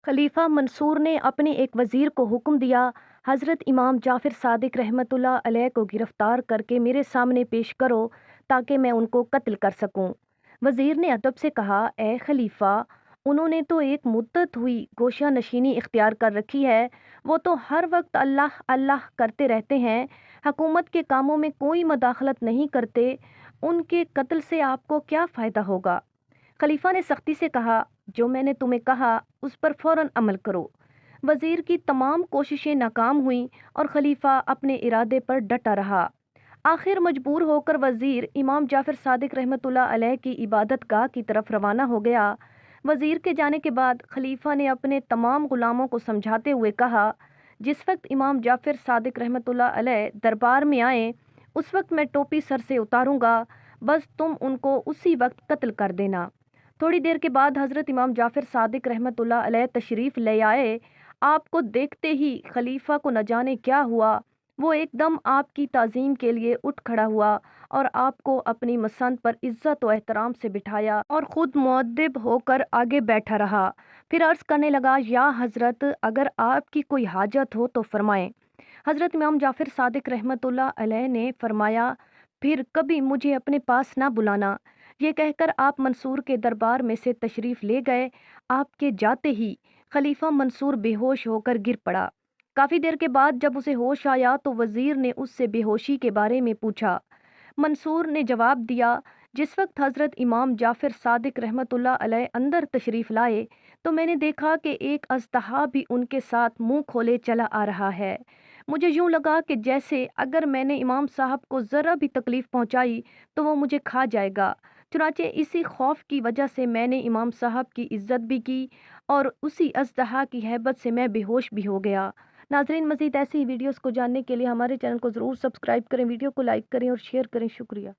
खलीफा मंसूर ने अपने एक वज़ीर को हुक्म दिया, हज़रत इमाम जाफ़र सादिक रहमतुल्लाह अलैह को गिरफ़्तार करके मेरे सामने पेश करो ताकि मैं उनको कत्ल कर सकूं। वज़ीर ने अदब से कहा, ए खलीफा, उन्होंने तो एक मुद्दत हुई गोशा नशीनी इख्तियार कर रखी है। वो तो हर वक्त अल्लाह अल्लाह करते रहते हैं, हुकूमत के कामों में कोई मदाखलत नहीं करते। उनके कत्ल से आपको क्या फ़ायदा होगा? खलीफा ने सख्ती से कहा, जो मैंने तुम्हें कहा उस पर फौरन अमल करो। वजीर की तमाम कोशिशें नाकाम हुईं और खलीफा अपने इरादे पर डटा रहा। आखिर मजबूर होकर वजीर इमाम जाफर सादिक रहमतुल्लाह अलैह की इबादत गाह की तरफ रवाना हो गया। वजीर के जाने के बाद खलीफा ने अपने तमाम गुलामों को समझाते हुए कहा, जिस वक्त इमाम जाफर सादिक रहमतुल्लाह अलैह दरबार में आए उस वक्त मैं टोपी सर से उतारूंगा, बस तुम उनको उसी वक्त कत्ल कर देना। थोड़ी देर के बाद हज़रत इमाम जाफ़र सादिक रहमतुल्लाह अलैह तशरीफ़ ले आए। आपको देखते ही खलीफा को न जाने क्या हुआ, वो एकदम आपकी ताज़ीम के लिए उठ खड़ा हुआ और आपको अपनी मसंद पर इज़्ज़त व एहतराम से बिठाया और ख़ुद मुअद्दिब होकर आगे बैठा रहा। फिर अर्ज़ करने लगा, या हज़रत, अगर आपकी कोई हाजत हो तो फरमाएं। हज़रत इमाम जाफ़र सादिक रहमतुल्लाह अलैह ने फरमाया, फिर कभी मुझे अपने पास ना बुलाना। ये कहकर आप मंसूर के दरबार में से तशरीफ़ ले गए। आपके जाते ही खलीफा मंसूर बेहोश होकर गिर पड़ा। काफ़ी देर के बाद जब उसे होश आया तो वज़ीर ने उससे बेहोशी के बारे में पूछा। मंसूर ने जवाब दिया, जिस वक्त हज़रत इमाम जाफ़र सादिक रहमतुल्लाह अलैह अंदर तशरीफ़ लाए तो मैंने देखा कि एक अज़दहा भी उनके साथ मुंह खोले चला आ रहा है। मुझे यूं लगा कि जैसे अगर मैंने इमाम साहब को ज़रा भी तकलीफ़ पहुंचाई तो वो मुझे खा जाएगा। चुनाचे इसी खौफ की वजह से मैंने इमाम साहब की इज़्ज़त भी की और उसी अज़दहा की हैबत से मैं बेहोश भी हो गया। नाज़रीन, मज़ीद ऐसी वीडियोस को जानने के लिए हमारे चैनल को ज़रूर सब्सक्राइब करें, वीडियो को लाइक करें और शेयर करें। शुक्रिया।